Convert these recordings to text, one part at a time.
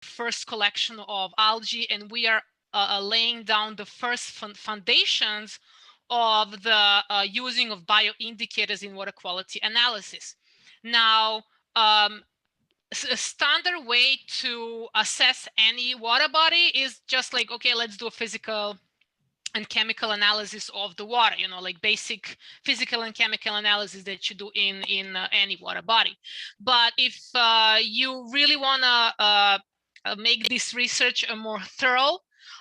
first collection of algae, and we are laying down the first foundations of the using of bioindicators in water quality analysis. Now, a standard way to assess any water body is just like, okay, let's do a physical and chemical analysis of the water, you know, like basic physical and chemical analysis that you do in any water body. But if you really want to make this research a more thorough,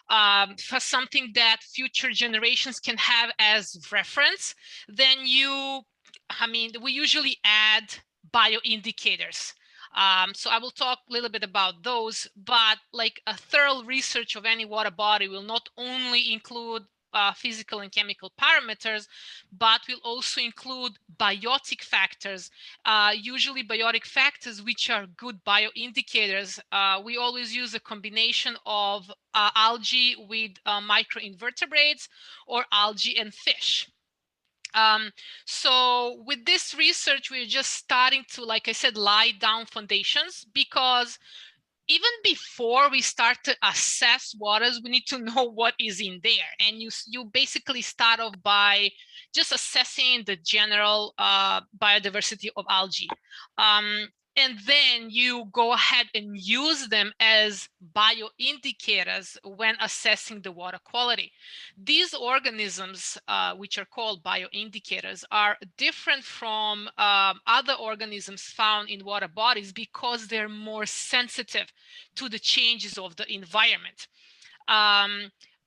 for something that future generations can have as reference, then we usually add bioindicators. So I will talk a little bit about those, but like a thorough research of any water body will not only include physical and chemical parameters, but will also include biotic factors, usually biotic factors which are good bioindicators. We always use a combination of algae with microinvertebrates or algae and fish. So with this research, we're just starting to, like I said, lie down foundations, because even before we start to assess waters, we need to know what is in there. And you basically start off by just assessing the general biodiversity of algae. And then you go ahead and use them as bioindicators when assessing the water quality. These organisms, which are called bioindicators, are different from other organisms found in water bodies because they're more sensitive to the changes of the environment.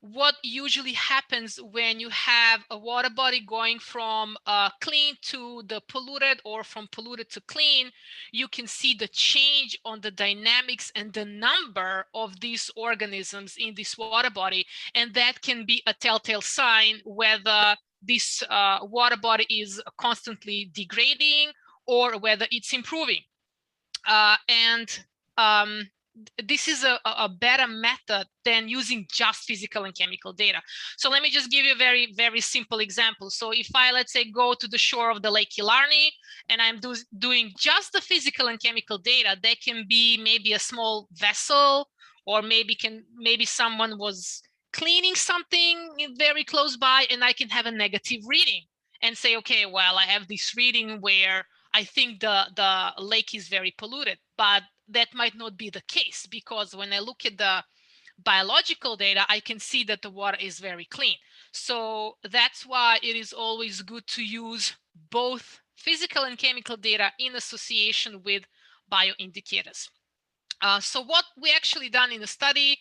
What usually happens when you have a water body going from clean to the polluted, or from polluted to clean, you can see the change on the dynamics and the number of these organisms in this water body. And that can be a telltale sign whether this water body is constantly degrading or whether it's improving. And this is a better method than using just physical and chemical data. So let me just give you a very, very simple example. So if I, let's say, go to the shore of the Lake Killarney and I'm doing just the physical and chemical data, that can be maybe a small vessel, or maybe someone was cleaning something very close by, and I can have a negative reading and say, okay, well, I have this reading where I think the lake is very polluted, but that might not be the case, because when I look at the biological data, I can see that the water is very clean. So that's why it is always good to use both physical and chemical data in association with bioindicators. So what we actually done in the study,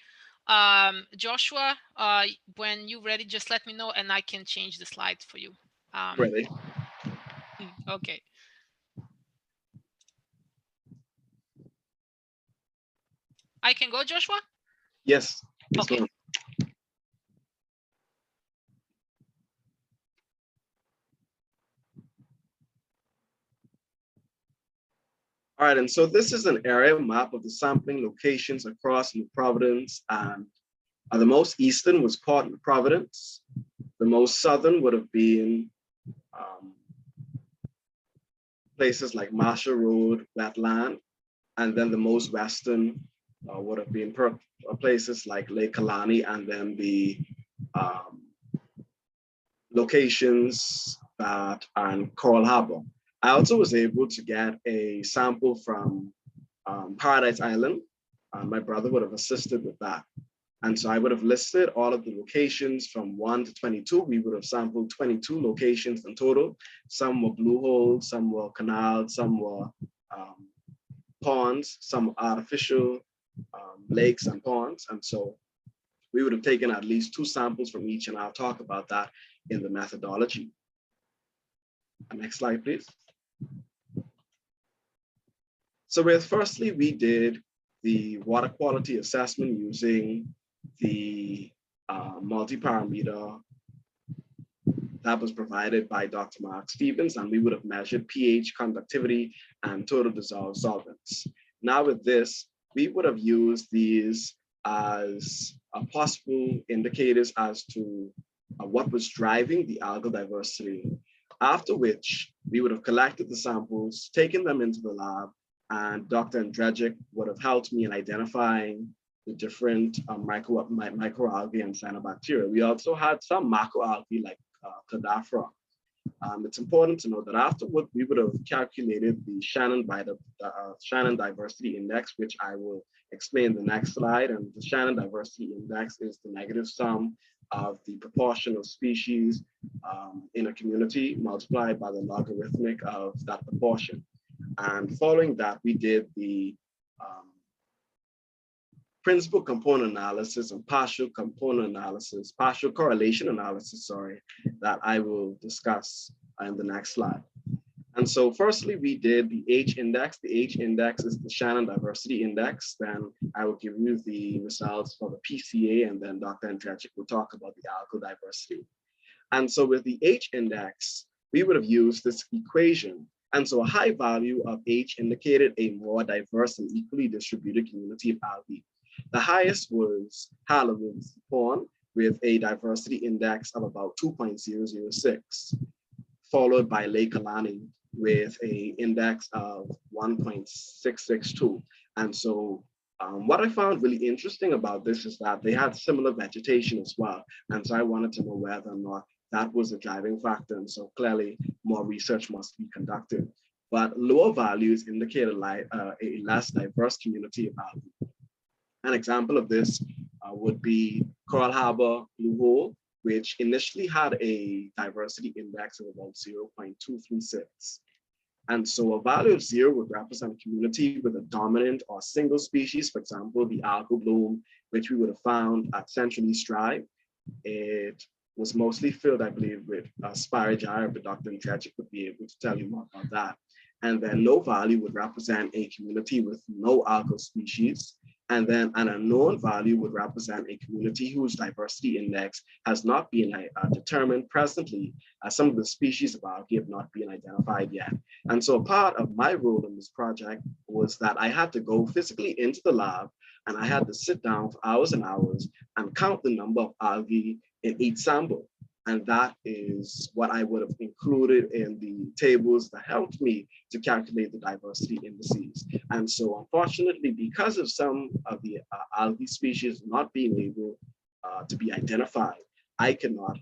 Joshua, when you're ready, just let me know and I can change the slides for you. Ready. Okay. I can go, Joshua? Yes. Okay. All right, and so this is an area map of the sampling locations across New Providence, and the most eastern was Port Providence. The most southern would have been places like Marshall Road, Wetland, and then the most western would have been places like Lake Killarney, and then the locations that are in Coral Harbor. I also was able to get a sample from Paradise Island. My brother would have assisted with that. And so I would have listed all of the locations from 1 to 22. We would have sampled 22 locations in total. Some were blue holes, some were canals, some were ponds, some artificial lakes and ponds. And so we would have taken at least 2 samples from each, and I'll talk about that in the methodology. Next slide, please. So firstly, we did the water quality assessment using the multi-parameter that was provided by Dr. Mark Stevens, and we would have measured pH, conductivity, and total dissolved solvents. Now with this, we would have used these as possible indicators as to what was driving the algal diversity. After which, we would have collected the samples, taken them into the lab, and Dr. Andrzejczyk would have helped me in identifying the different microalgae and cyanobacteria. We also had some macroalgae like Cladophora. It's important to note that afterward, we would have calculated the Shannon Diversity Index, which I will explain in the next slide. And the Shannon Diversity Index is the negative sum of the proportion of species in a community multiplied by the logarithmic of that proportion. And following that, we did the principal component analysis and partial component analysis, partial correlation analysis, sorry, that I will discuss in the next slide. And so firstly, we did the H index. The H index is the Shannon Diversity Index. Then I will give you the results for the PCA, and then Dr. Andrzejczyk will talk about the algal diversity. And so with the H index, we would have used this equation. And so a high value of H indicated a more diverse and equally distributed community of algae. The highest was Hallerville's pond with a diversity index of about 2.006, followed by Lake Alani with an index of 1.662. And so what I found really interesting about this is that they had similar vegetation as well. And so I wanted to know whether or not that was a driving factor. And so clearly more research must be conducted. But lower values indicate a less diverse community of algae. An example of this would be Coral Harbor Blue Hole, which initially had a diversity index of about 0.236. And so a value of 0 would represent a community with a dominant or single species, for example, the algal bloom, which we would have found at Central East Drive. It was mostly filled, I believe, with Spiraea, but Dr. Andrzejczyk would be able to tell you more about that. And then low value would represent a community with no algal species. And then an unknown value would represent a community whose diversity index has not been determined presently, as some of the species of algae have not been identified yet. And so part of my role in this project was that I had to go physically into the lab, and I had to sit down for hours and hours and count the number of algae in each sample. And that is what I would have included in the tables that helped me to calculate the diversity indices. And so unfortunately, because of some of the algae species not being able to be identified, I cannot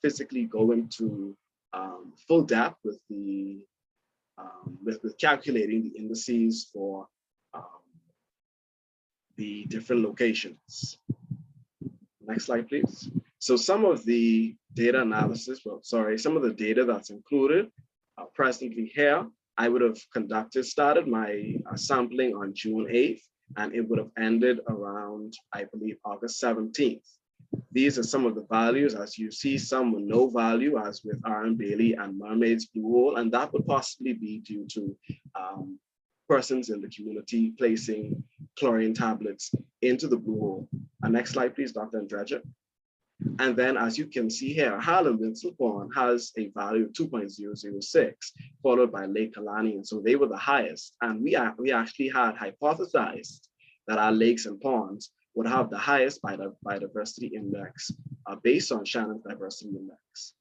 physically go into full depth with the with calculating the indices for the different locations. Next slide, please. So some of the data analysis, some of the data that's included presently here, I would have started my sampling on June 8th, and it would have ended around, I believe, August 17th. These are some of the values. As you see, some with no value, as with Aaron Bailey and Mermaid's Blue Hole, and that would possibly be due to persons in the community placing chlorine tablets into the blue hole. Next slide, please, Dr. Andrzejczyk. And then, as you can see here, Harlem-Winslow Pond has a value of 2.006, followed by Lake Alani, and so they were the highest. And we actually had hypothesized that our lakes and ponds would have the highest biodiversity index based on Shannon's diversity index.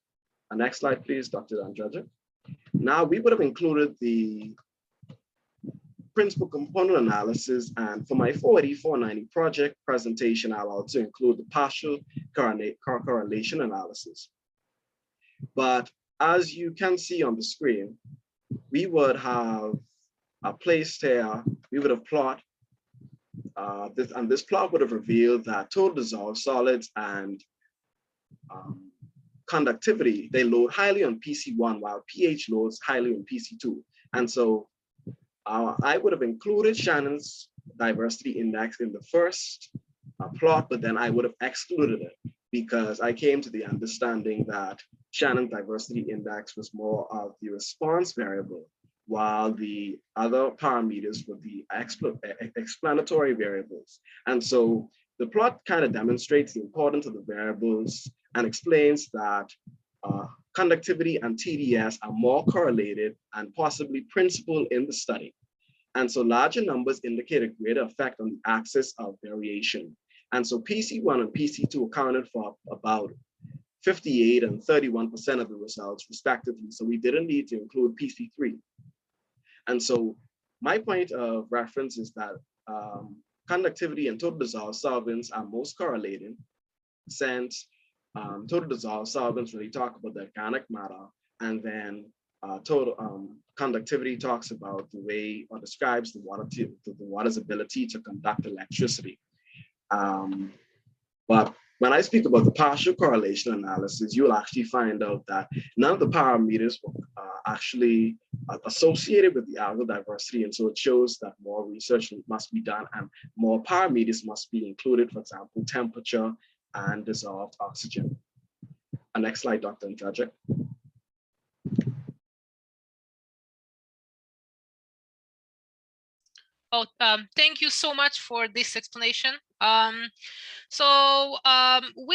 Next slide, please, Dr. Andrzejczyk. Now, we would have included the principal component analysis, and for my 480-490 project presentation, I'll also include the partial correlation analysis. But as you can see on the screen, we would have placed here, we would have plot this plot would have revealed that total dissolved solids and conductivity, they load highly on PC1, while pH loads highly on PC2. And so I would have included Shannon's diversity index in the first plot, but then I would have excluded it because I came to the understanding that Shannon's diversity index was more of the response variable, while the other parameters were the explanatory variables. And so the plot kind of demonstrates the importance of the variables and explains that conductivity and TDS are more correlated and possibly principal in the study. And so larger numbers indicate a greater effect on the axis of variation. And so PC1 and PC2 accounted for about 58 and 31% of the results respectively. So we didn't need to include PC3. And so my point of reference is that conductivity and total dissolved solvents are most correlating, since total dissolved solvents really talk about the organic matter, and then total conductivity talks about the way, or describes the water's ability to conduct electricity. But when I speak about the partial correlation analysis, you will actually find out that none of the parameters are actually associated with the algal diversity. And so it shows that more research must be done and more parameters must be included, for example, temperature and dissolved oxygen. Next slide, Dr. Ndragic. Oh, thank you so much for this explanation. With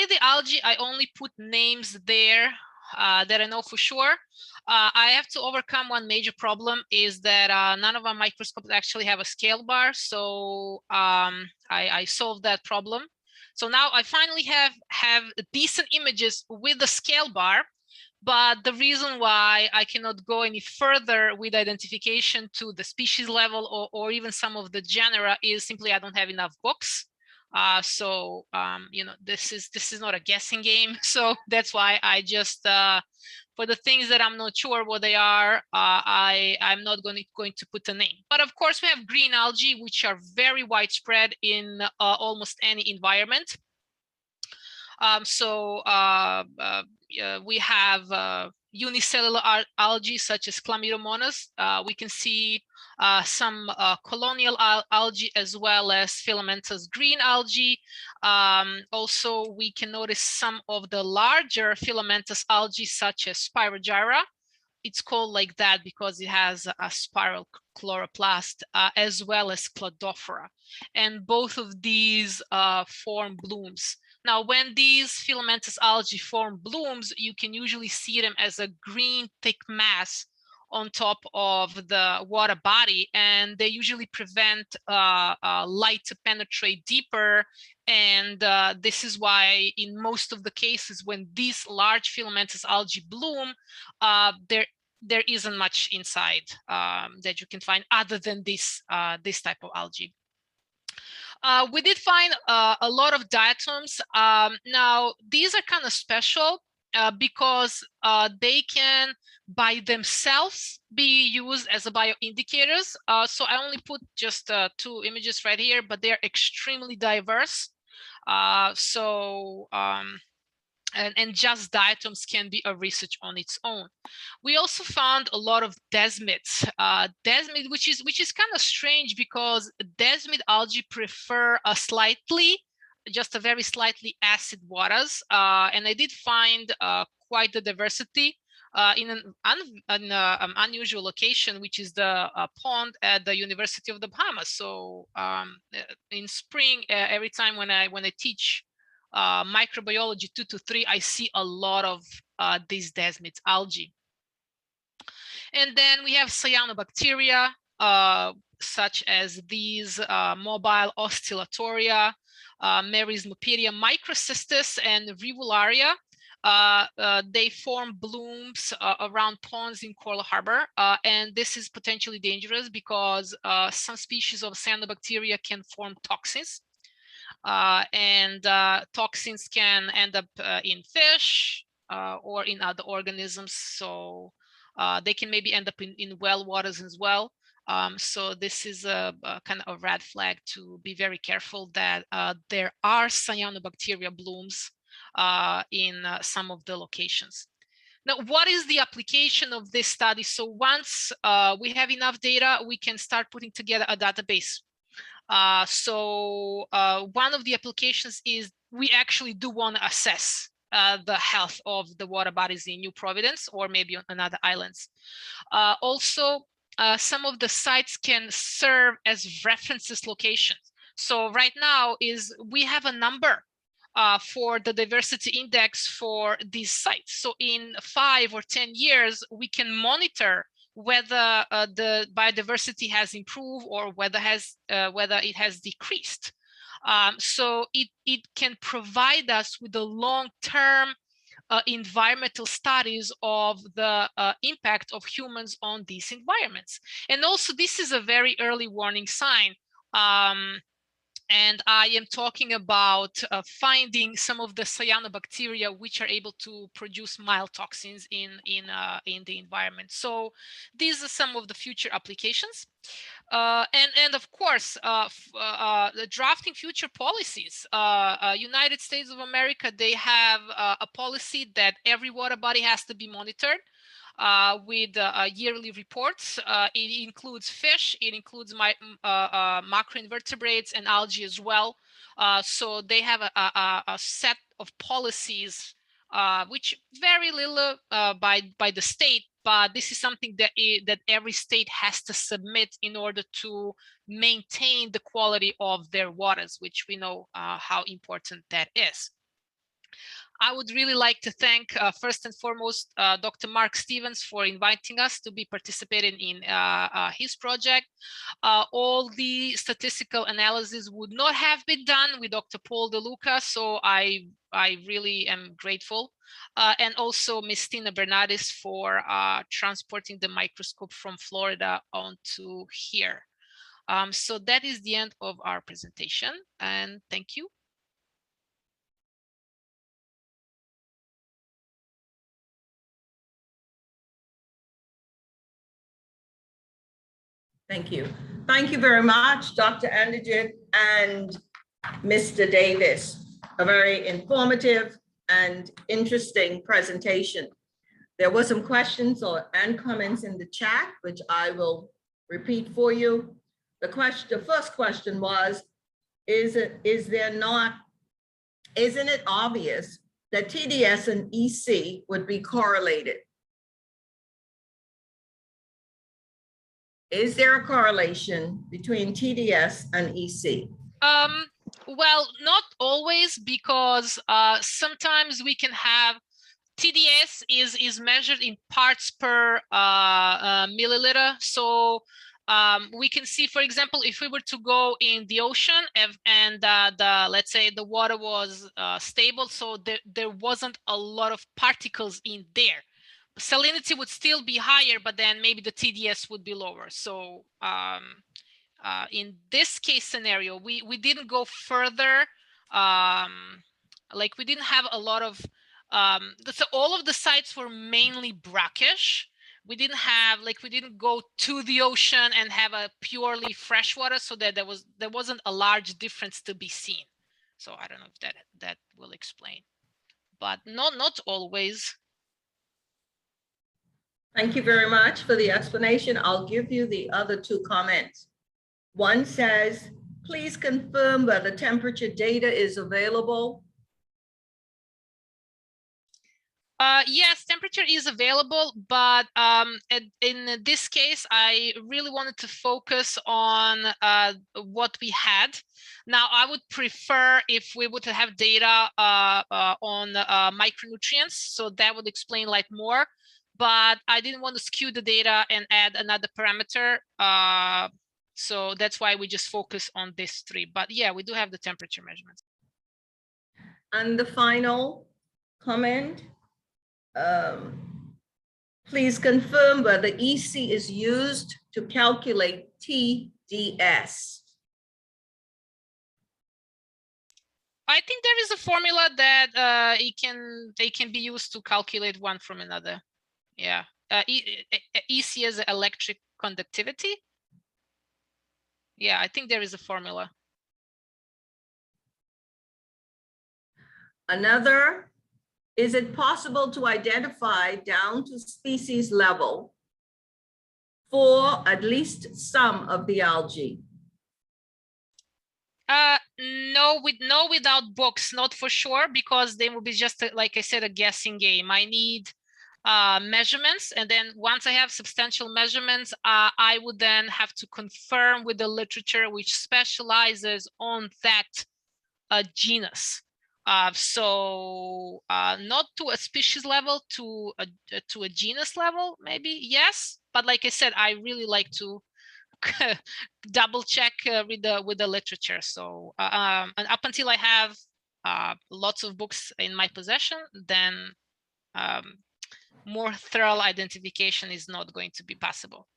the algae, I only put names there that I know for sure. I have to overcome one major problem, is that none of our microscopes actually have a scale bar. So I solved that problem. So now I finally have decent images with the scale bar. But the reason why I cannot go any further with identification to the species level, or even some of the genera, is simply I don't have enough books. You know, this is not a guessing game. So that's why I just for the things that I'm not sure what they are, I'm not going to put a name. But of course, we have green algae, which are very widespread in almost any environment. We have unicellular algae such as Chlamydomonas. We can see some colonial algae, as well as filamentous green algae. Also, we can notice some of the larger filamentous algae such as Spirogyra. It's called like that because it has a spiral chloroplast, as well as Cladophora. And both of these form blooms. Now, when these filamentous algae form blooms, you can usually see them as a green thick mass on top of the water body, and they usually prevent light to penetrate deeper. And this is why in most of the cases when these large filamentous algae bloom, there isn't much inside that you can find other than this type of algae. We did find a lot of diatoms. Now, these are kind of special because they can by themselves be used as a bioindicators. So I only put just 2 images right here, but they're extremely diverse. And just diatoms can be a research on its own. We also found a lot of desmids, desmid, which is kind of strange because desmid algae prefer just a very slightly acid waters, and I did find quite the diversity in an unusual location, which is the pond at the University of the Bahamas. So in spring, every time when I teach microbiology 2 to 3, I see a lot of these desmids algae. And then we have cyanobacteria, such as these mobile oscillatoria, Merismopedia microcystis, and Rivularia. They form blooms around ponds in Coral Harbor, and this is potentially dangerous because some species of cyanobacteria can form toxins. And toxins can end up in fish or in other organisms. So they can maybe end up in well waters as well. So this is a kind of a red flag to be very careful that there are cyanobacteria blooms in some of the locations. Now, what is the application of this study? So once we have enough data, we can start putting together a database. One of the applications is we actually do want to assess the health of the water bodies in New Providence or maybe on other islands. Also, some of the sites can serve as references locations. So right now we have a number for the diversity index for these sites. So in 5 or 10 years, we can monitor whether the biodiversity has improved or whether it has decreased. So it can provide us with a long-term environmental studies of the impact of humans on these environments. And also, this is a very early warning sign. And I am talking about finding some of the cyanobacteria which are able to produce mild toxins in the environment. So these are some of the future applications. And of course, drafting future policies. United States of America, they have a policy that every water body has to be monitored with yearly reports. It includes fish, it includes macroinvertebrates and algae as well. So they have a set of policies, which vary little by the state, but this is something that every state has to submit in order to maintain the quality of their waters, which we know how important that is. I would really like to thank first and foremost Dr. Mark Stevens for inviting us to be participating in his project. All the statistical analysis would not have been done with Dr. Paul DeLuca, so I really am grateful. And also Ms. Tina Bernardis for transporting the microscope from Florida onto here. So that is the end of our presentation, and thank you. Thank you. Thank you very much, Dr. Andrade and Mr. Davis. A very informative and interesting presentation. There were some questions and comments in the chat, which I will repeat for you. The first question was, isn't it obvious that TDS and EC would be correlated? Is there a correlation between TDS and EC? Well, not always, because sometimes we can have TDS is measured in parts per milliliter. So we can see, for example, if we were to go in the ocean and let's say the water was stable, so there wasn't a lot of particles in there. Salinity would still be higher, but then maybe the TDS would be lower. So in this case scenario, we didn't go further. Like we didn't have a lot of, so all of the sites were mainly brackish. We didn't go to the ocean and have a purely freshwater, so that there wasn't a large difference to be seen. So I don't know if that will explain, but not always. Thank you very much for the explanation. I'll give you the other two comments. One says, please confirm whether temperature data is available. Yes, temperature is available, but in this case, I really wanted to focus on what we had. Now, I would prefer if we would have data on micronutrients, so that would explain like more, but I didn't want to skew the data and add another parameter. So that's why we just focus on these three. But yeah, we do have the temperature measurements. And the final comment, please confirm whether EC is used to calculate TDS. I think there is a formula that they can be used to calculate one from another. Yeah, EC is electric conductivity. Yeah, I think there is a formula. Another, is it possible to identify down to species level for at least some of the algae? No, without books, not for sure, because they will be just like I said, a guessing game. I need measurements, and then once I have substantial measurements, I would then have to confirm with the literature which specializes on that genus. So not to a species level, to a genus level, maybe yes. But like I said, I really like to double check with the literature. So and up until I have lots of books in my possession, then more thorough identification is not going to be possible.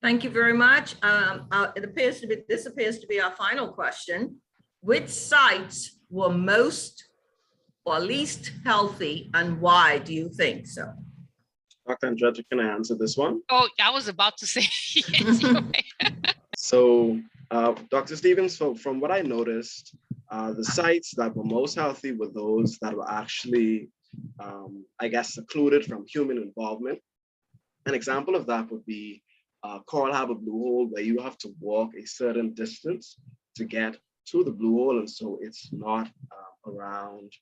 Thank you very much. This appears to be our final question. Which sites were most or least healthy, and why do you think so? Dr. Andretti, can I answer this one? Oh, I was about to say yes. So, Dr. Stevens, from what I noticed, the sites that were most healthy were those that were actually, I guess, secluded from human involvement. An example of that would be Coral Harbor Blue Hole, where you have to walk a certain distance to get to the Blue Hole, and so it's not around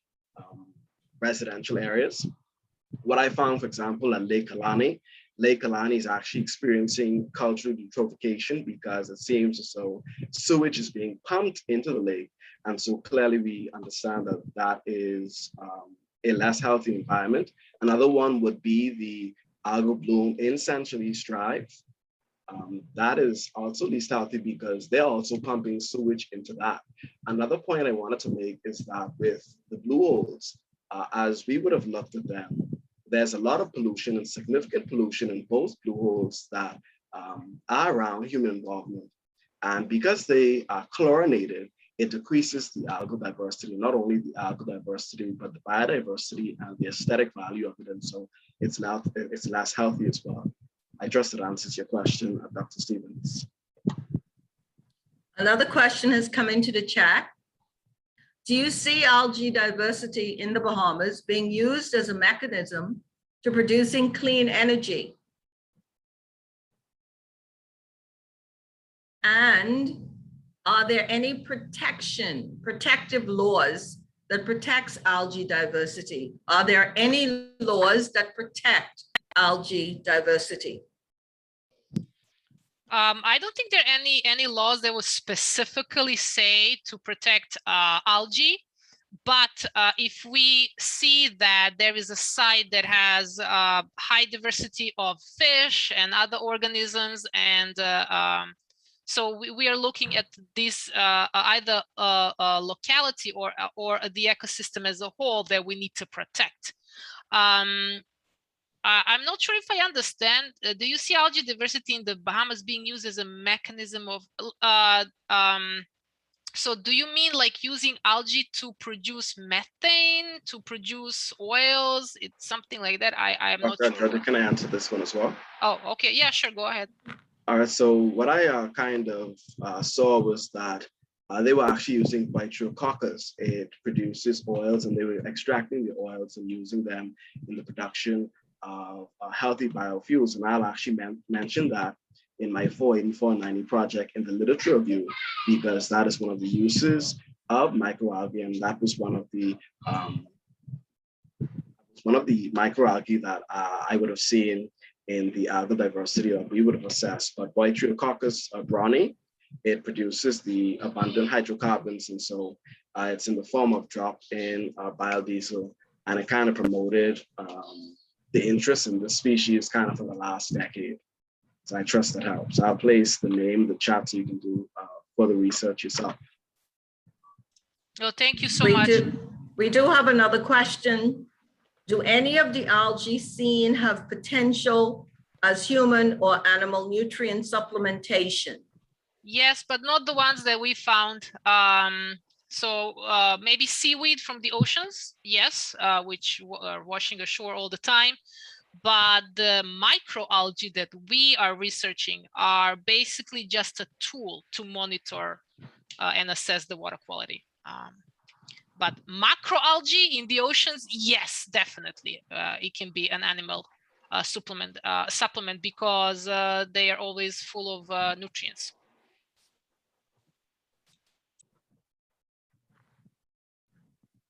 residential areas. What I found, for example, at Lake Kalani is actually experiencing cultural eutrophication because it seems as though sewage is being pumped into the lake. And so clearly we understand that that is a less healthy environment. Another one would be the algal bloom in Central East Drive. That is also least healthy because they're also pumping sewage into that. Another point I wanted to make is that with the blue holes, as we would have looked at them, there's a lot of pollution and significant pollution in both blue holes that are around human involvement. And because they are chlorinated, it decreases the algal diversity, not only the algal diversity, but the biodiversity and the aesthetic value of it. And so it's less healthy as well. I trust it answers your question, Dr. Stevens. Another question has come into the chat. Do you see algae diversity in the Bahamas being used as a mechanism to producing clean energy? And are there any protective laws that protects algae diversity? Are there any laws that protect algae diversity? I don't think there are any laws that would specifically say to protect algae, but if we see that there is a site that has high diversity of fish and other organisms, and so we are looking at this either locality or the ecosystem as a whole that we need to protect. I'm not sure if I understand. Do you see algae diversity in the Bahamas being used as a mechanism of, so do you mean like using algae to produce methane, to produce oils? It's something like that. I'm not sure. Can I answer this one as well? Oh, okay. Yeah, sure. Go ahead. All right. So what I kind of saw was that they were actually using Botryococcus. It produces oils, and they were extracting the oils and using them in the production of healthy biofuels. And I'll actually mention that in my 48490 project in the literature review, because that is one of the uses of microalgae, and that was one of the microalgae that I would have seen in the algal diversity that we would have assessed. But Botryococcus brownie, it produces the abundant hydrocarbons, and so it's in the form of drop-in biodiesel, and it kind of promoted the interest in the species kind of for the last decade. So I trust that helps. I'll place the name in the chat so you can do further research yourself. Well, thank you so much. We do have another question. Do any of the algae seen have potential as human or animal nutrient supplementation? Yes, but not the ones that we found. So maybe seaweed from the oceans, yes, which are washing ashore all the time. But the microalgae that we are researching are basically just a tool to monitor and assess the water quality. But macroalgae in the oceans, yes, definitely. It can be an animal supplement because they are always full of nutrients.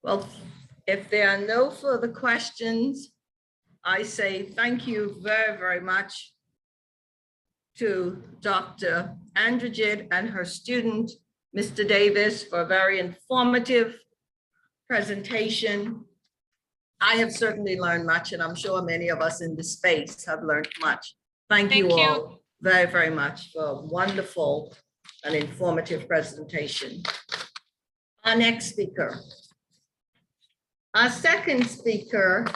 Well, if there are no further questions, I say thank you very, very much to Dr. Andragit and her student, Mr. Davis, for a very informative presentation. I have certainly learned much, and I'm sure many of us in this space have learned much. Thank you all very, very much for a wonderful and informative presentation. Our next speaker. Our second speaker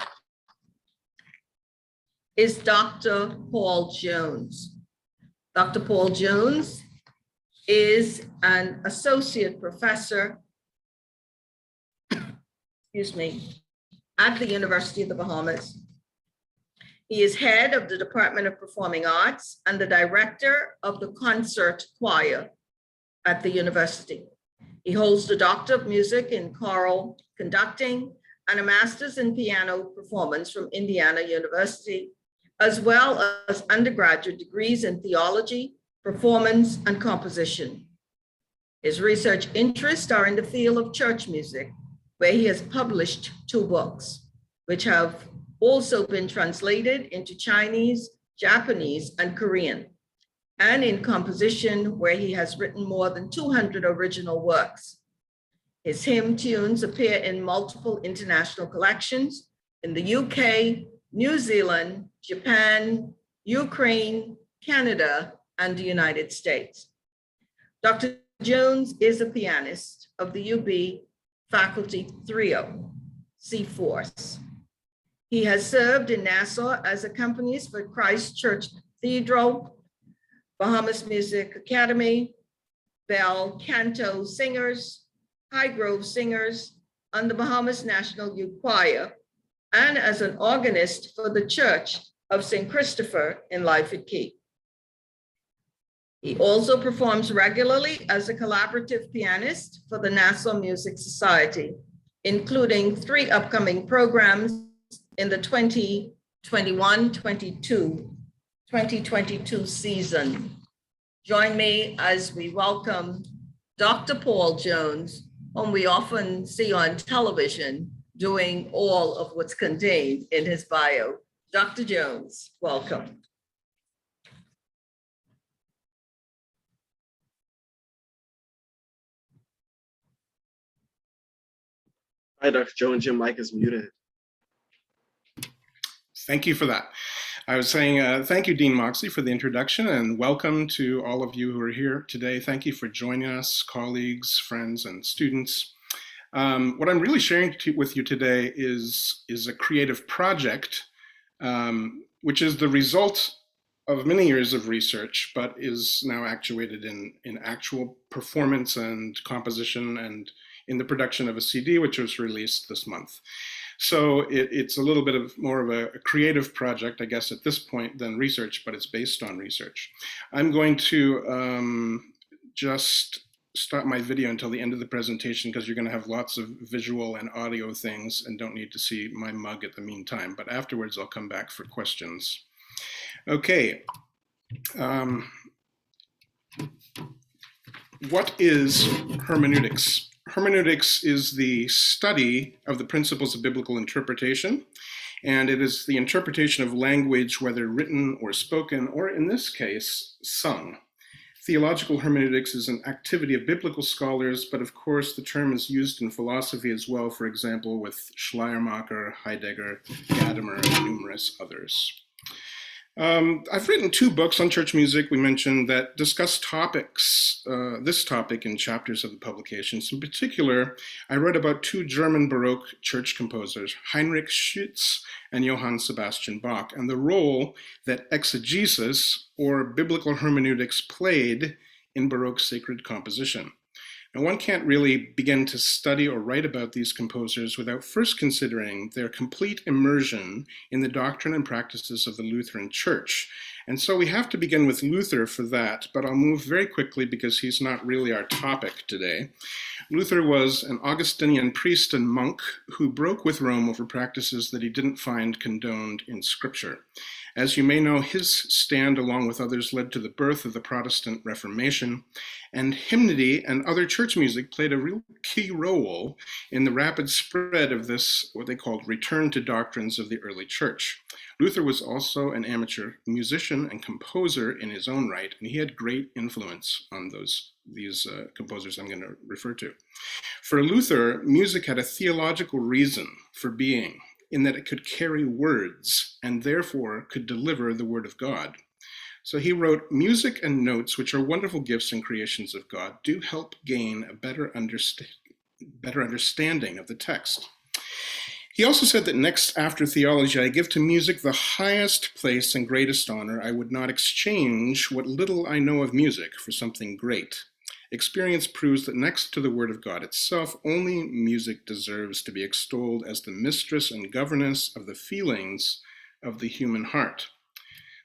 is Dr. Paul Jones. Dr. Paul Jones is an associate professor, excuse me, at the University of the Bahamas. He is head of the Department of Performing Arts and the director of the concert choir at the university. He holds the Doctor of Music in Choral Conducting and a master's in piano performance from Indiana University, as well as undergraduate degrees in theology, performance, and composition. His research interests are in the field of church music, where he has published 2 books, which have also been translated into Chinese, Japanese, and Korean, and in composition, where he has written more than 200 original works. His hymn tunes appear in multiple international collections in the UK, New Zealand, Japan, Ukraine, Canada, and the United States. Dr. Jones is a pianist of the UB faculty trio, C-Force. He has served in Nassau as accompanist for Christ Church Cathedral, Bahamas Music Academy, Bel Canto Singers, Highgrove Singers, and the Bahamas National Youth Choir, and as an organist for the Church of St. Christopher in Lyford Key. He also performs regularly as a collaborative pianist for the Nassau Music Society, including 3 upcoming programs in the 2021-2022 season. Join me as we welcome Dr. Paul Jones, whom we often see on television doing all of what's contained in his bio. Dr. Jones, welcome. Hi, Dr. Jones, your mic is muted. Thank you for that. I was saying thank you, Dean Moxley, for the introduction, and welcome to all of you who are here today. Thank you for joining us, colleagues, friends, and students. What I'm really sharing with you today is a creative project, which is the result of many years of research, but is now actuated in actual performance and composition and in the production of a CD, which was released this month. So it's a little bit of more of a creative project, I guess, at this point than research, but it's based on research. I'm going to just stop my video until the end of the presentation because you're going to have lots of visual and audio things and don't need to see my mug at the meantime. But afterwards, I'll come back for questions. Okay. What is hermeneutics? Hermeneutics is the study of the principles of biblical interpretation, and it is the interpretation of language, whether written or spoken, or in this case, sung. Theological hermeneutics is an activity of biblical scholars, but of course the term is used in philosophy as well, for example, with Schleiermacher, Heidegger, Gadamer, and numerous others. I've written 2 books on church music, we mentioned, that discuss topics, this topic in chapters of the publications. In particular, I wrote about 2 German Baroque church composers, Heinrich Schütz and Johann Sebastian Bach, and the role that exegesis, or biblical hermeneutics, played in Baroque sacred composition. Now, one can't really begin to study or write about these composers without first considering their complete immersion in the doctrine and practices of the Lutheran Church. And so we have to begin with Luther for that, but I'll move very quickly because he's not really our topic today. Luther was an Augustinian priest and monk who broke with Rome over practices that he didn't find condoned in Scripture. As you may know, his stand, along with others, led to the birth of the Protestant Reformation, and hymnody and other church music played a real key role in the rapid spread of this, what they called return to doctrines of the early church. Luther was also an amateur musician and composer in his own right, and he had great influence on these composers I'm going to refer to. For Luther, music had a theological reason for being, in that it could carry words and therefore could deliver the word of God. So he wrote, "Music and notes, which are wonderful gifts and creations of God, do help gain a better understanding of the text." He also said that next after theology, I give to music the highest place and greatest honor. I would not exchange what little I know of music for something great. Experience proves that next to the word of God itself, only music deserves to be extolled as the mistress and governess of the feelings of the human heart.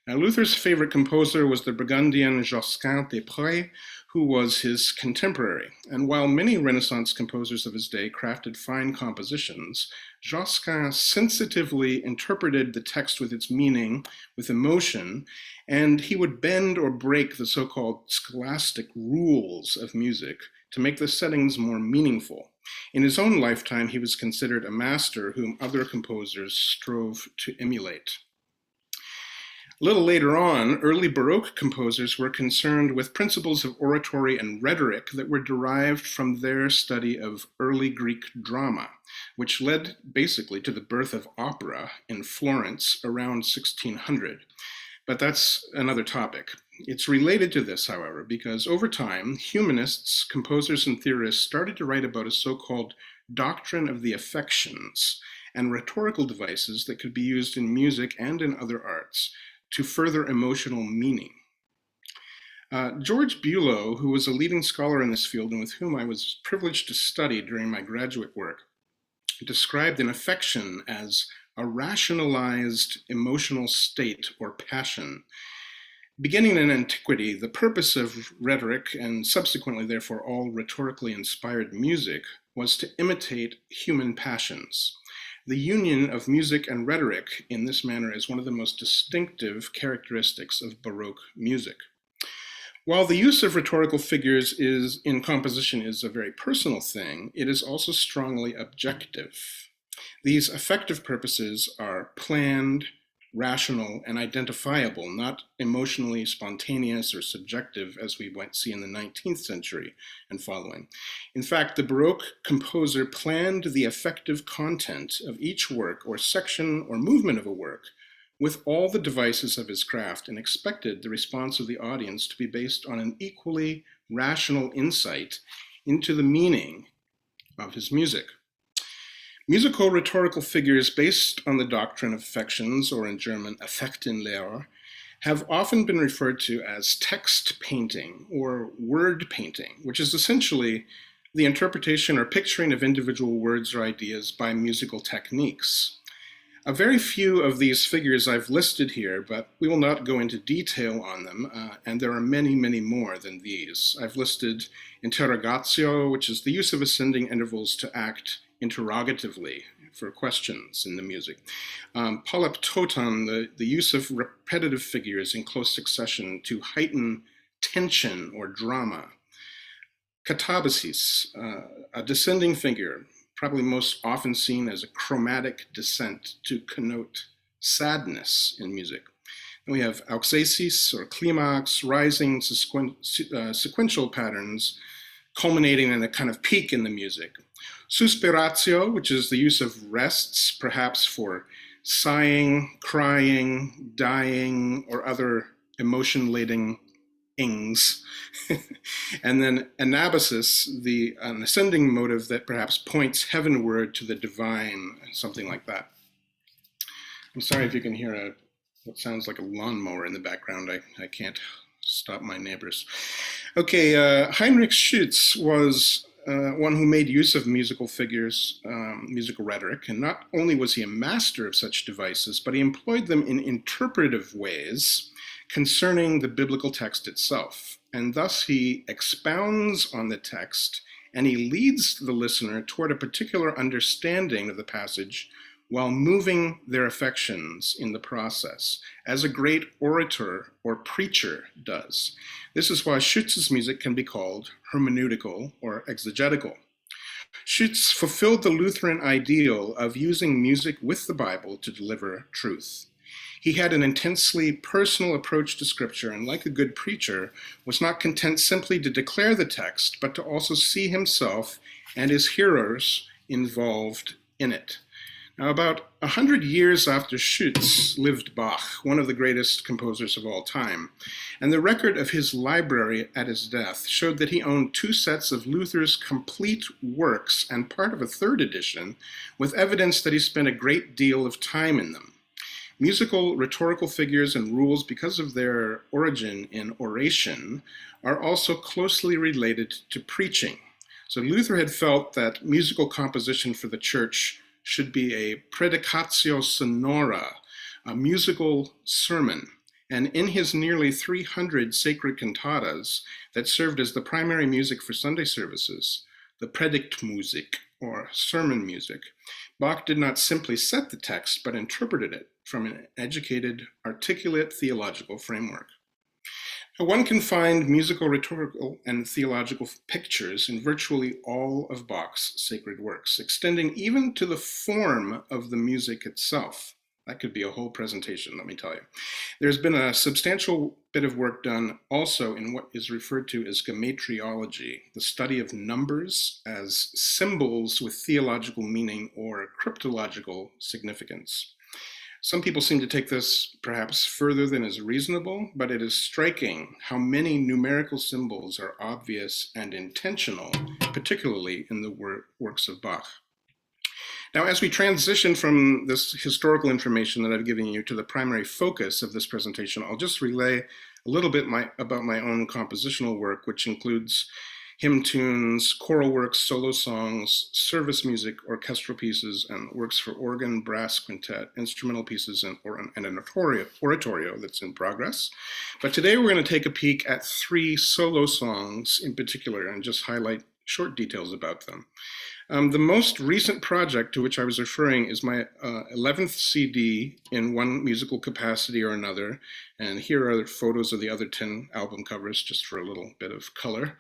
Now, Luther's favorite composer was the Burgundian Josquin des Près, who was his contemporary. And while many Renaissance composers of his day crafted fine compositions, Josquin sensitively interpreted the text with its meaning, with emotion, and he would bend or break the so-called scholastic rules of music to make the settings more meaningful. In his own lifetime, he was considered a master whom other composers strove to emulate. A little later on, early Baroque composers were concerned with principles of oratory and rhetoric that were derived from their study of early Greek drama, which led basically to the birth of opera in Florence around 1600. But that's another topic. It's related to this, however, because over time, humanists, composers, and theorists started to write about a so-called doctrine of the affections and rhetorical devices that could be used in music and in other arts to further emotional meaning. George Bulow, who was a leading scholar in this field and with whom I was privileged to study during my graduate work, described an affection as a rationalized emotional state or passion. Beginning in antiquity, the purpose of rhetoric, and subsequently therefore all rhetorically inspired music, was to imitate human passions. The union of music and rhetoric in this manner is one of the most distinctive characteristics of Baroque music. While the use of rhetorical figures in composition is a very personal thing, it is also strongly objective. These affective purposes are planned, rational, and identifiable, not emotionally spontaneous or subjective as we might see in the 19th century and following. In fact, the Baroque composer planned the affective content of each work or section or movement of a work with all the devices of his craft and expected the response of the audience to be based on an equally rational insight into the meaning of his music. Musical rhetorical figures based on the doctrine of affections, or in German, Affektenlehre, have often been referred to as text painting or word painting, which is essentially the interpretation or picturing of individual words or ideas by musical techniques. A very few of these figures I've listed here, but we will not go into detail on them, and there are many, many more than these. I've listed interrogatio, which is the use of ascending intervals to act interrogatively for questions in the music. Polyptoton, the use of repetitive figures in close succession to heighten tension or drama. Katabasis, a descending figure, probably most often seen as a chromatic descent to connote sadness in music. And we have auxesis or climax, rising sequential patterns culminating in a kind of peak in the music. Suspiratio, which is the use of rests, perhaps for sighing, crying, dying, or other emotion-laden ings. And then anabasis, an ascending motive that perhaps points heavenward to the divine, something like that. I'm sorry if you can hear what sounds like a lawnmower in the background. I can't stop my neighbors. Okay, Heinrich Schütz was one who made use of musical figures, musical rhetoric, and not only was he a master of such devices, but he employed them in interpretive ways concerning the biblical text itself. And thus he expounds on the text and he leads the listener toward a particular understanding of the passage while moving their affections in the process, as a great orator or preacher does. This is why Schütz's music can be called hermeneutical or exegetical. Schütz fulfilled the Lutheran ideal of using music with the Bible to deliver truth. He had an intensely personal approach to Scripture, and like a good preacher, was not content simply to declare the text, but to also see himself and his hearers involved in it. Now, about 100 years after Schütz lived Bach, one of the greatest composers of all time, and the record of his library at his death showed that he owned 2 sets of Luther's complete works and part of a 3rd edition, with evidence that he spent a great deal of time in them. Musical rhetorical figures and rules, because of their origin in oration, are also closely related to preaching. So Luther had felt that musical composition for the church should be a predicatio sonora, a musical sermon. And in his nearly 300 sacred cantatas that served as the primary music for Sunday services, the Predigtmusik, or sermon music, Bach did not simply set the text, but interpreted it from an educated, articulate theological framework. Now, one can find musical, rhetorical, and theological pictures in virtually all of Bach's sacred works, extending even to the form of the music itself. That could be a whole presentation, let me tell you. There's been a substantial bit of work done also in what is referred to as gematria, the study of numbers as symbols with theological meaning or cryptological significance. Some people seem to take this perhaps further than is reasonable, but it is striking how many numerical symbols are obvious and intentional, particularly in the works of Bach. Now, as we transition from this historical information that I've given you to the primary focus of this presentation, I'll just relay a little bit about my own compositional work, which includes hymn tunes, choral works, solo songs, service music, orchestral pieces, and works for organ, brass quintet, instrumental pieces, and an oratorio that's in progress. But today we're going to take a peek at 3 solo songs in particular and just highlight short details about them. The most recent project to which I was referring is my 11th CD in one musical capacity or another. And here are photos of the other 10 album covers, just for a little bit of color.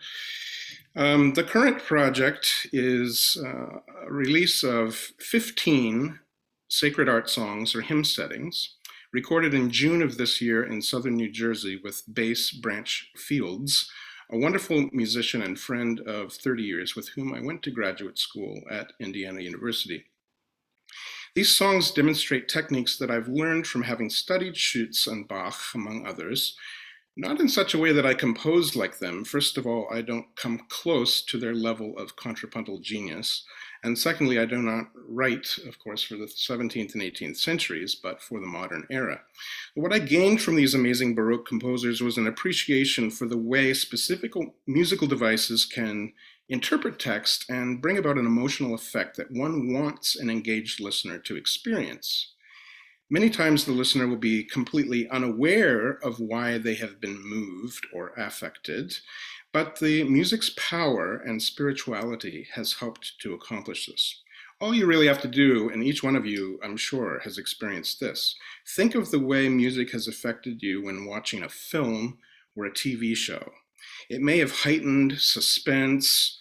The current project is a release of 15 sacred art songs or hymn settings, recorded in June of this year in southern New Jersey with Bass Branch Fields, a wonderful musician and friend of 30 years with whom I went to graduate school at Indiana University. These songs demonstrate techniques that I've learned from having studied Schütz and Bach, among others, not in such a way that I compose like them. First of all, I don't come close to their level of contrapuntal genius. And secondly, I do not write, of course, for the 17th and 18th centuries, but for the modern era. What I gained from these amazing Baroque composers was an appreciation for the way specific musical devices can interpret text and bring about an emotional effect that one wants an engaged listener to experience. Many times the listener will be completely unaware of why they have been moved or affected, but the music's power and spirituality has helped to accomplish this. All you really have to do, and each one of you, I'm sure, has experienced this, think of the way music has affected you when watching a film or a TV show. It may have heightened suspense,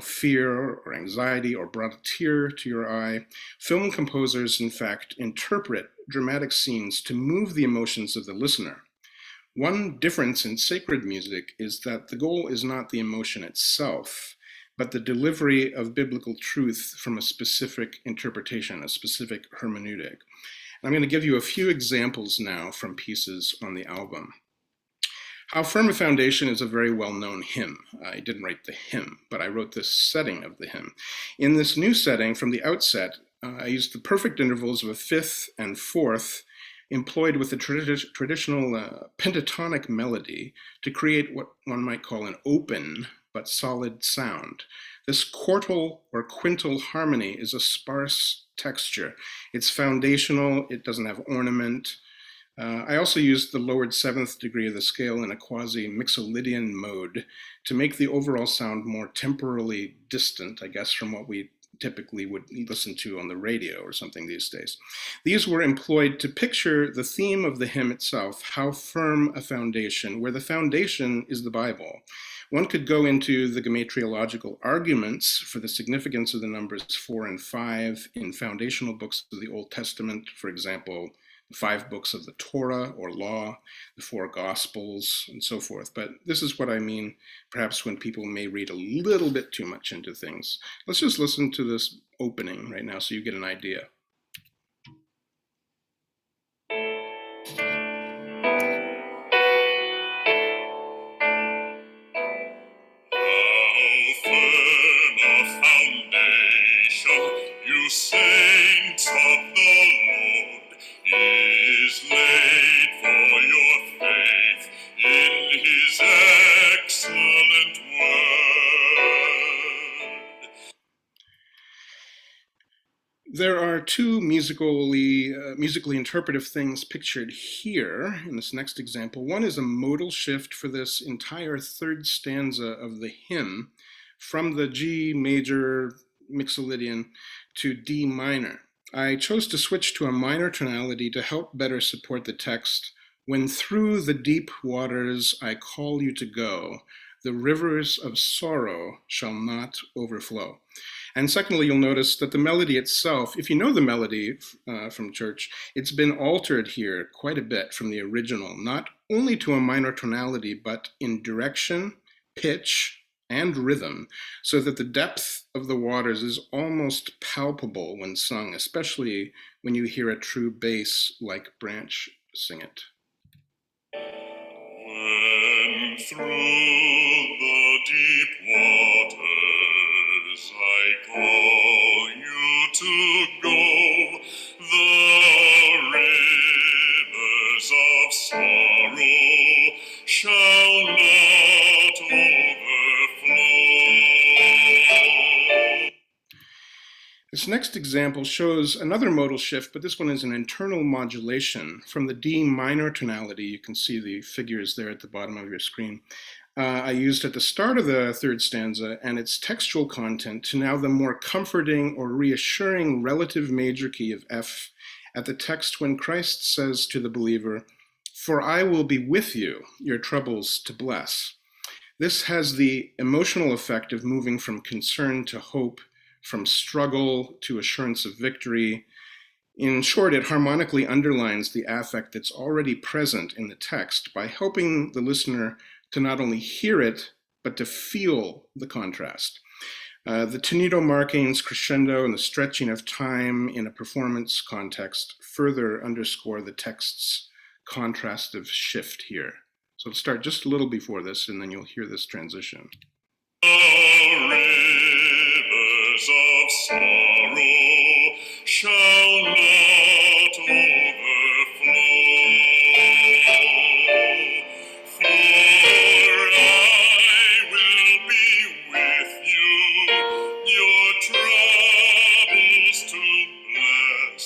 fear or anxiety, or brought a tear to your eye. Film composers, in fact, interpret dramatic scenes to move the emotions of the listener. One difference in sacred music is that the goal is not the emotion itself, but the delivery of biblical truth from a specific interpretation, a specific hermeneutic. I'm going to give you a few examples now from pieces on the album. How Firm a Foundation is a very well-known hymn. I didn't write the hymn, but I wrote this setting of the hymn. In this new setting, from the outset, I used the perfect intervals of a 5th and 4th employed with the traditional pentatonic melody to create what one might call an open but solid sound. This quartal or quintal harmony is a sparse texture. It's foundational, it doesn't have ornament. I also used the lowered 7th degree of the scale in a quasi-Mixolydian mode to make the overall sound more temporally distant, I guess, from what we typically would listen to on the radio or something these days. These were employed to picture the theme of the hymn itself, how firm a foundation, where the foundation is the Bible. One could go into the gematriological arguments for the significance of the numbers 4 and 5 in foundational books of the Old Testament, for example, the 5 books of the Torah or law, the 4 Gospels, and so forth. But this is what I mean, perhaps when people may read a little bit too much into things. Let's just listen to this opening right now so you get an idea. saints of the Lord is laid for your faith in his excellent word. There are two musically interpretive things pictured here in this next example. One is a modal shift for this entire third stanza of the hymn from the G major Mixolydian to D minor. I chose to switch to a minor tonality to help better support the text. When through the deep waters I call you to go, the rivers of sorrow shall not overflow. And secondly, you'll notice that the melody itself, if you know the melody from church, it's been altered here quite a bit from the original, not only to a minor tonality, but in direction, pitch, and rhythm, so that the depth of the waters is almost palpable when sung, especially when you hear a true bass like Branch sing it. When through the deep waters I call you to go, the rivers of sorrow shall not overflow. This next example shows another modal shift, but this one is an internal modulation from the D minor tonality. You can see the figures there at the bottom of your screen. I used at the start of the third stanza and its textual content to now the more comforting or reassuring relative major key of F at the text when Christ says to the believer, "For I will be with you, your troubles to bless." This has the emotional effect of moving from concern to hope, from struggle to assurance of victory. In short, it harmonically underlines the affect that's already present in the text by helping the listener to not only hear it, but to feel the contrast. The tenuto markings, crescendo, and the stretching of time in a performance context further underscore the text's contrastive shift here. So let's start just a little before this, and then you'll hear this transition. Of sorrow shall not overflow, for I will be with you, your troubles to bless,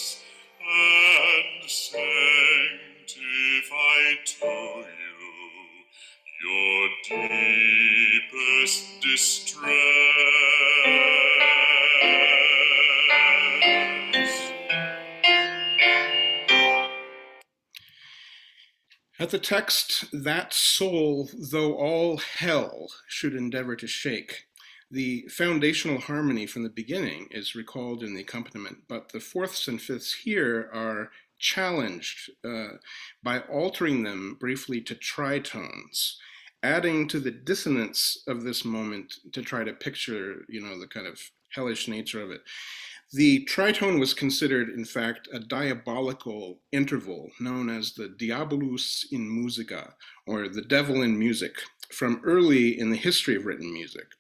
and sanctify to you your deepest distress. At the text, that soul, though all hell should endeavor to shake. The foundational harmony from the beginning is recalled in the accompaniment, but the fourths and fifths here are challenged by altering them briefly to tritones, adding to the dissonance of this moment to try to picture, the kind of hellish nature of it. The tritone was considered, in fact, a diabolical interval known as the diabolus in musica, or the devil in music, from early in the history of written music.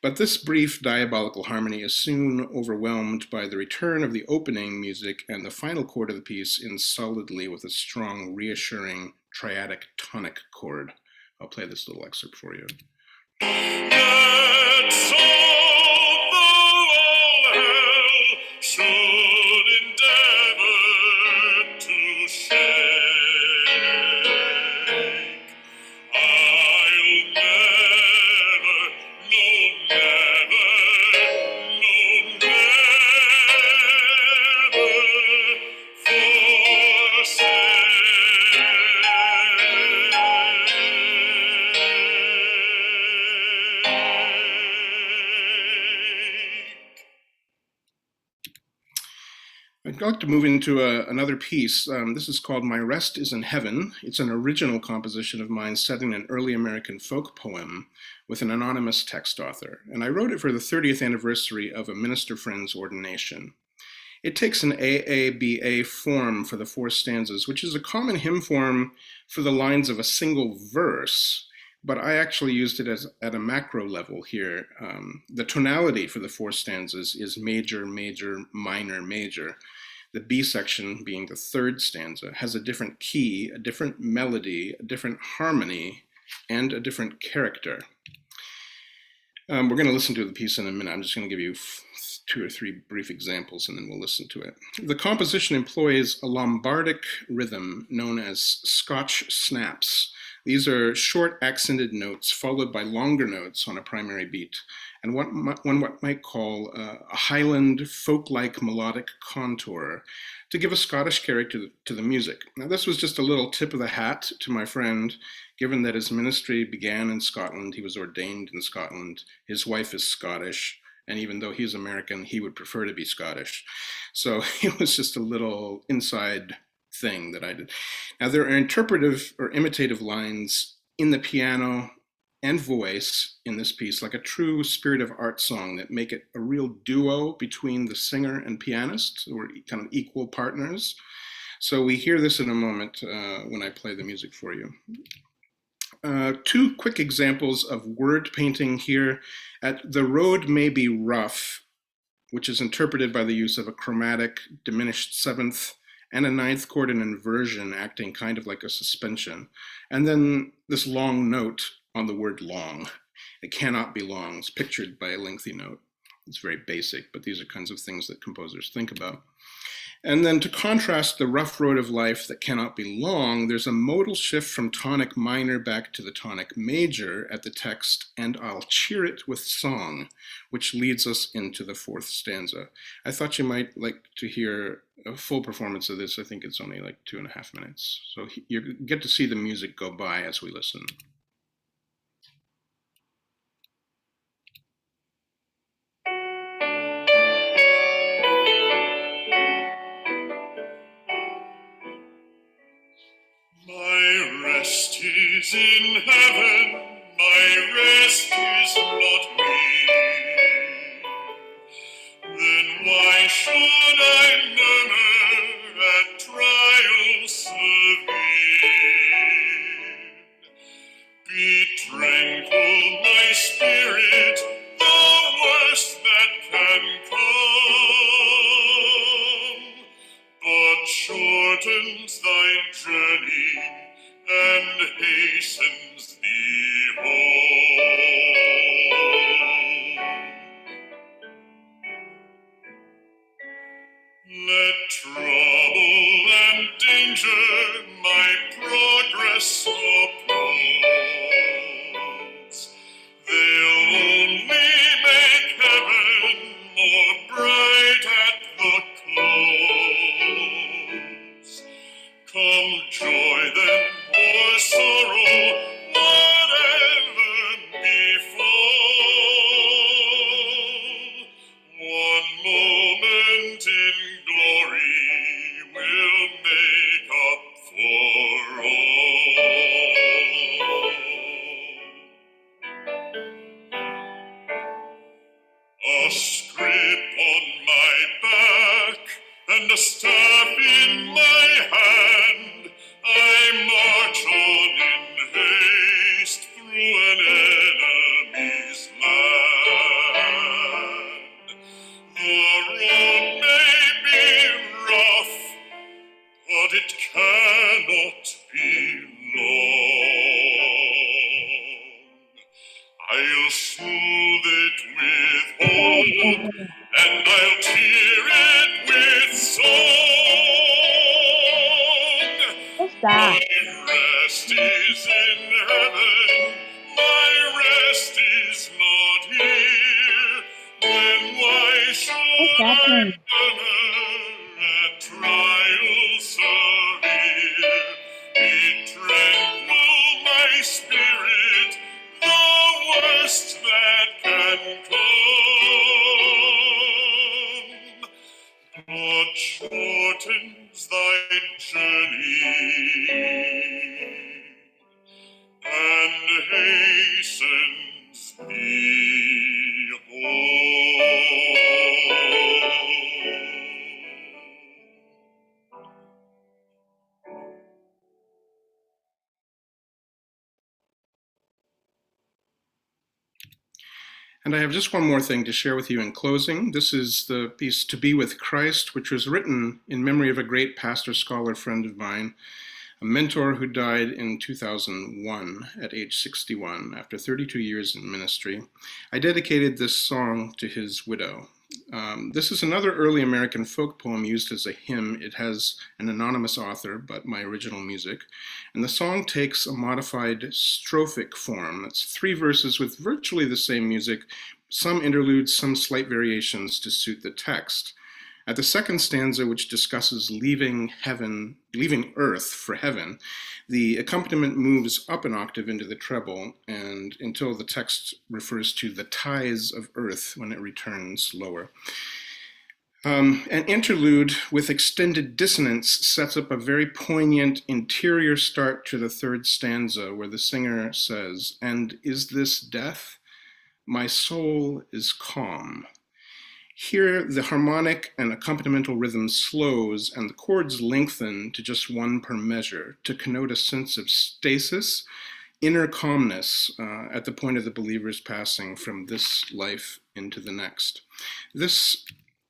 But this brief diabolical harmony is soon overwhelmed by the return of the opening music and the final chord of the piece ends solidly with a strong, reassuring, triadic tonic chord. I'll play this little excerpt for you. Should endeavor to shake, I'll never, no, never forsake. I'd like to move into another piece. This is called My Rest is in Heaven. It's an original composition of mine set in an early American folk poem with an anonymous text author. And I wrote it for the 30th anniversary of a minister friend's ordination. It takes an AABA form for the four stanzas, which is a common hymn form for the lines of a single verse, but I actually used it as at a macro level here. The tonality for the four stanzas is major, major, minor, major. The B section, being the third stanza, has a different key, a different melody, a different harmony, and a different character. We're going to listen to the piece in a minute. I'm just going to give you 2 or 3 brief examples and then we'll listen to it. The composition employs a Lombardic rhythm known as Scotch snaps. These are short accented notes followed by longer notes on a primary beat, and one might call a Highland folk-like melodic contour to give a Scottish character to the music. Now, this was just a little tip of the hat to my friend, given that his ministry began in Scotland. He was ordained in Scotland. His wife is Scottish, and even though he's American, he would prefer to be Scottish. So it was just a little inside thing that I did. Now, there are interpretive or imitative lines in the piano and voice in this piece, like a true spirit of art song that make it a real duo between the singer and pianist, who are kind of equal partners. So we hear this in a moment when I play the music for you. 2 quick examples of word painting here. At "The road may be rough," which is interpreted by the use of a chromatic diminished seventh and a ninth chord in inversion, acting kind of like a suspension. And then this long note on the word long. It cannot be long. It's pictured by a lengthy note. It's very basic, but these are kinds of things that composers think about. And then to contrast the rough road of life that cannot be long, there's a modal shift from tonic minor back to the tonic major at the text, "and I'll cheer it with song," which leads us into the 4th stanza. I thought you might like to hear a full performance of this. I think it's only like 2.5 minutes. So you get to see the music go by as we listen. My rest is in heaven, my rest is not me. Then why should I murmur at trials severe? Be tranquil, my spirit, the worst that can come, but shortens thy journey and hastens thee home. Let trouble and danger my progress oppose. They'll only make heaven more bright at the close. Come joy then, or sorrow, whatever befall, one moment in glory will make up for all. A scrip on my back and a staff in my hand, I march on in haste through an enemy's land. The road may be rough, but it cannot be long. I'll smooth it with hope, and I'll cheer it with song. What's that? My rest is in heaven, my rest is not here. Then why should What's that I thing? murmur at trials severe? Be tranquil, my spirit, the worst that can come, but shortens thy journey and hastens thee home. And I have just one more thing to share with you in closing. This is the piece To Be With Christ, which was written in memory of a great pastor scholar friend of mine, a mentor who died in 2001 at age 61 after 32 years in ministry. I dedicated this song to his widow. This is another early American folk poem used as a hymn. It has an anonymous author, but my original music. And the song takes a modified strophic form. That's 3 verses with virtually the same music, some interludes, some slight variations to suit the text. At the second stanza, which discusses leaving earth for heaven, the accompaniment moves up an octave into the treble and until the text refers to the ties of earth when it returns lower. An interlude with extended dissonance sets up a very poignant interior start to the third stanza where the singer says, "And is this death? My soul is calm." Here, the harmonic and accompanimental rhythm slows and the chords lengthen to just 1 per measure to connote a sense of stasis, inner calmness at the point of the believer's passing from this life into the next. The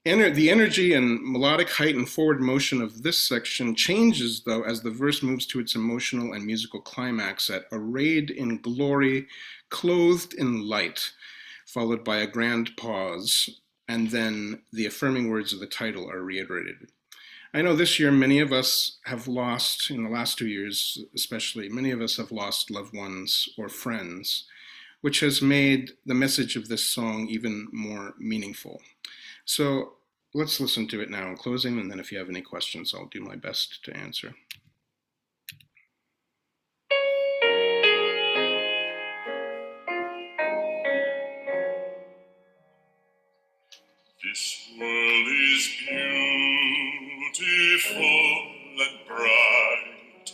energy and melodic height and forward motion of this section changes, though, as the verse moves to its emotional and musical climax at "arrayed in glory, clothed in light," followed by a grand pause, and then the affirming words of the title are reiterated. I know this year many of us have lost, in the last 2 years especially, many of us have lost loved ones or friends, which has made the message of this song even more meaningful. So let's listen to it now in closing, and then if you have any questions, I'll do my best to answer. This world is beautiful and bright.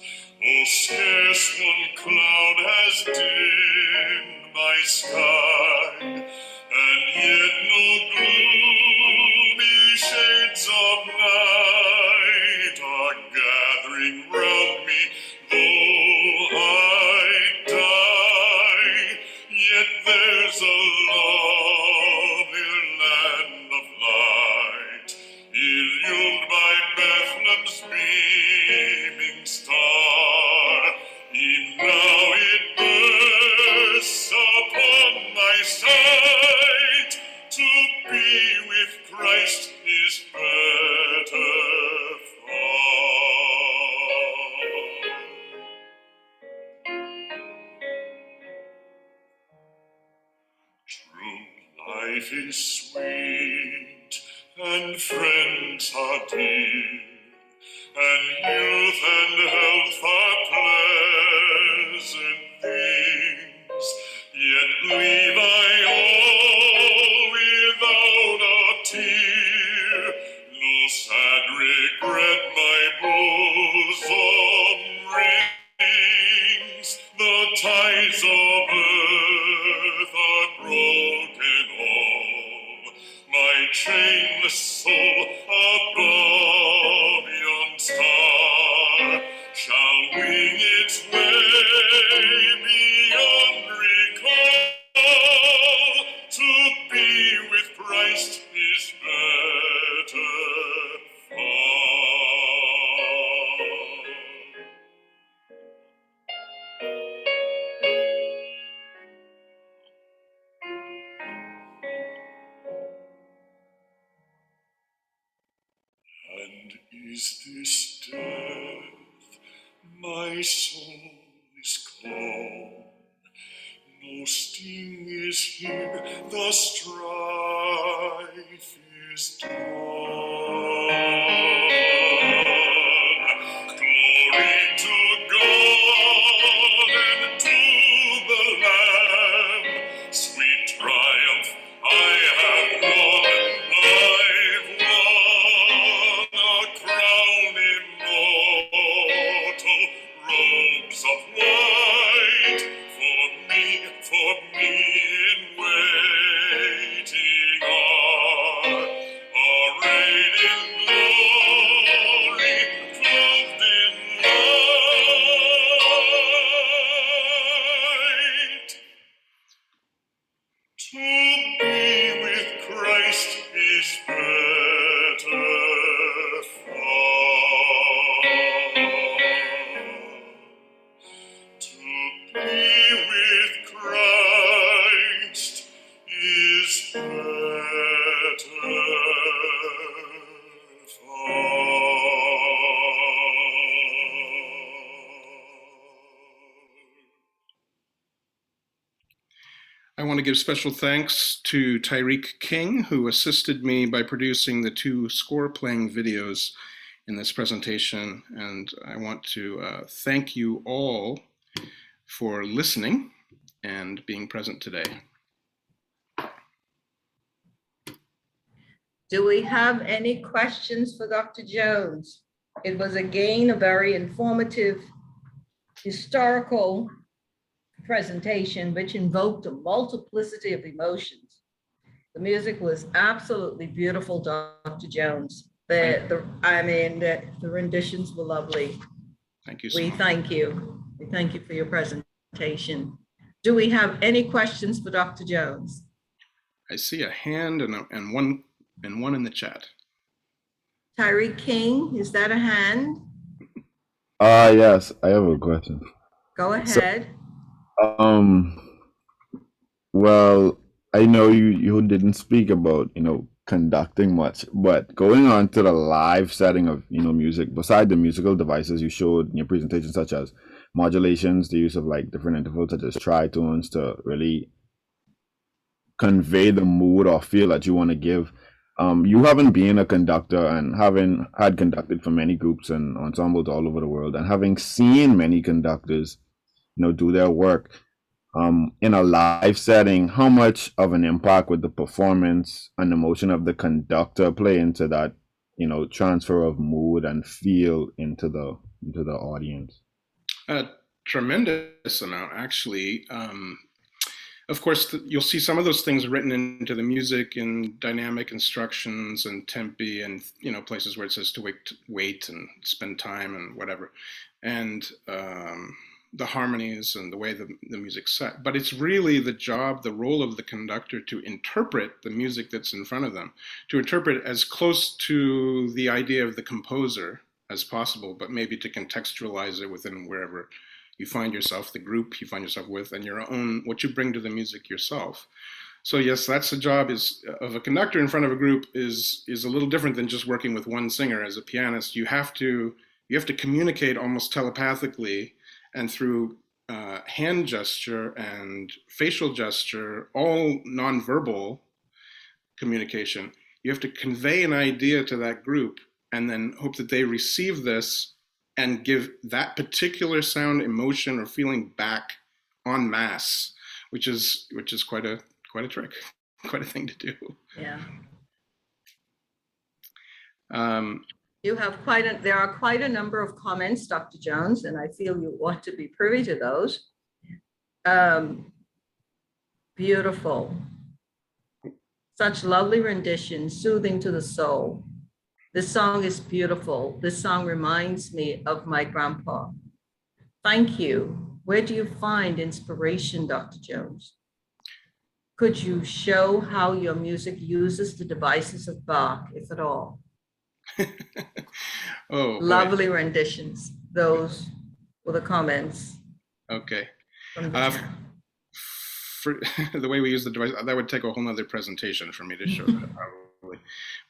Oh, scarce one cloud has dimmed my sky, and yet no gloomy shades of night are gathering round me. Though I die, yet there's a lovely land of light, illumined by Bethlehem's beaming star. E'en now it bursts upon my sight. To be with Christ is better far. True life is sweet, and friends are dear, and youth and health are pleasant things. Yet leave I all without a tear, no sad regret my bosom rings. The ties of earth are broken all, my chainless soul above yon star shall wing its way beyond recall. To be with Christ is better far. And is this death? My soul is calm. No sting is here, the strife is done. Glory to God and to the Lamb. Sweet triumph, I have won, I've won a crown immortal, robes of white for me in waiting are. A want to give special thanks to Tyreek King, who assisted me by producing the 2 score playing videos in this presentation. And I want to thank you all for listening and being present today. Do we have any questions for Dr. Jones? It was again a very informative historical presentation which invoked a multiplicity of emotions. The music was absolutely beautiful, Dr. Jones. The renditions were lovely. Thank you so We much. thank you. We thank you for your presentation. Do we have any questions for Dr. Jones? I see a hand and one in the chat. Tyreek King, is that a hand? Yes, I have a question. Go ahead. Well, I know you didn't speak about, conducting much, but going on to the live setting of, music, beside the musical devices you showed in your presentation, such as modulations, the use of like different intervals such as tritones to really convey the mood or feel that you want to give. You having been a conductor and having had conducted for many groups and ensembles all over the world, and having seen many conductors, do their work in a live setting, how much of an impact would the performance and emotion of the conductor play into that, transfer of mood and feel into the audience? A tremendous amount, actually. Of course, you'll see some of those things written into the music in dynamic instructions and tempi and, places where it says to wait and spend time and whatever. And the harmonies and the way the music's set. But it's really the role of the conductor to interpret the music that's in front of them, to interpret as close to the idea of the composer as possible, but maybe to contextualize it within wherever you find yourself, the group you find yourself with, and your own, what you bring to the music yourself. So yes, that's the job of a conductor in front of a group is a little different than just working with one singer. As a pianist, you have to communicate almost telepathically and through hand gesture and facial gesture, all nonverbal communication. You have to convey an idea to that group and then hope that they receive this and give that particular sound, emotion, or feeling back en masse, which is quite a trick, quite a thing to do. Yeah. There are quite a number of comments, Dr. Jones, and I feel you ought to be privy to those. Beautiful. Such lovely rendition, soothing to the soul. This song is beautiful. This song reminds me of my grandpa. Thank you. Where do you find inspiration, Dr. Jones? Could you show how your music uses the devices of Bach, if at all? Oh, lovely renditions. Those were the comments. Okay. From the chat. For the way we use the device, that would take a whole nother presentation for me to show that probably.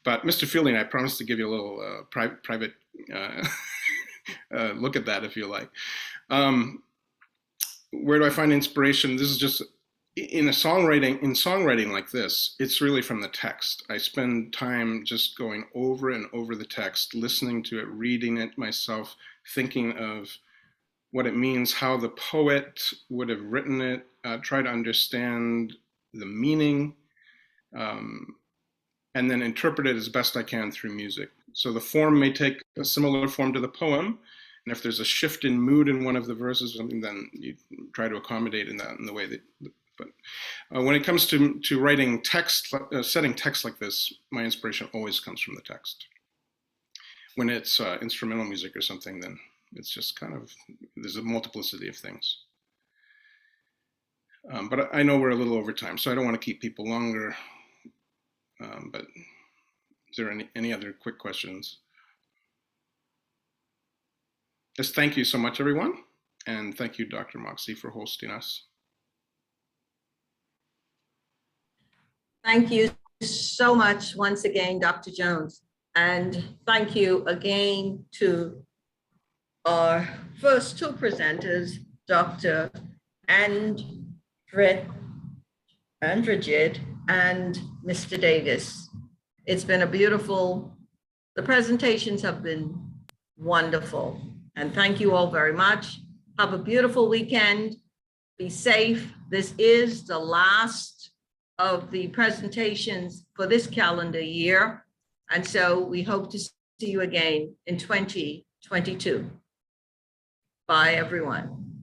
But Mr. Fielding, I promise to give you a little private look at that if you like. Where do I find inspiration? This is just in songwriting like this, it's really from the text. I spend time just going over and over the text, listening to it, reading it myself, thinking of what it means, how the poet would have written it, try to understand the meaning, and then interpret it as best I can through music. So the form may take a similar form to the poem, and if there's a shift in mood in one of the verses or something, then you try to accommodate in that in the way that. But when it comes to writing text, setting text like this, my inspiration always comes from the text. When it's instrumental music or something, then it's just kind of, there's a multiplicity of things. But I know we're a little over time, so I don't want to keep people longer. But is there any other quick questions? Just thank you so much, everyone. And thank you, Dr. Moxie, for hosting us. Thank you so much once again, Dr. Jones. And thank you again to our first 2 presenters, Dr. Andrzej Andrajit and Mr. Davis. It's been a beautiful, the presentations have been wonderful. And thank you all very much. Have a beautiful weekend. Be safe. This is the last of the presentations for this calendar year. And so we hope to see you again in 2022. Bye, everyone.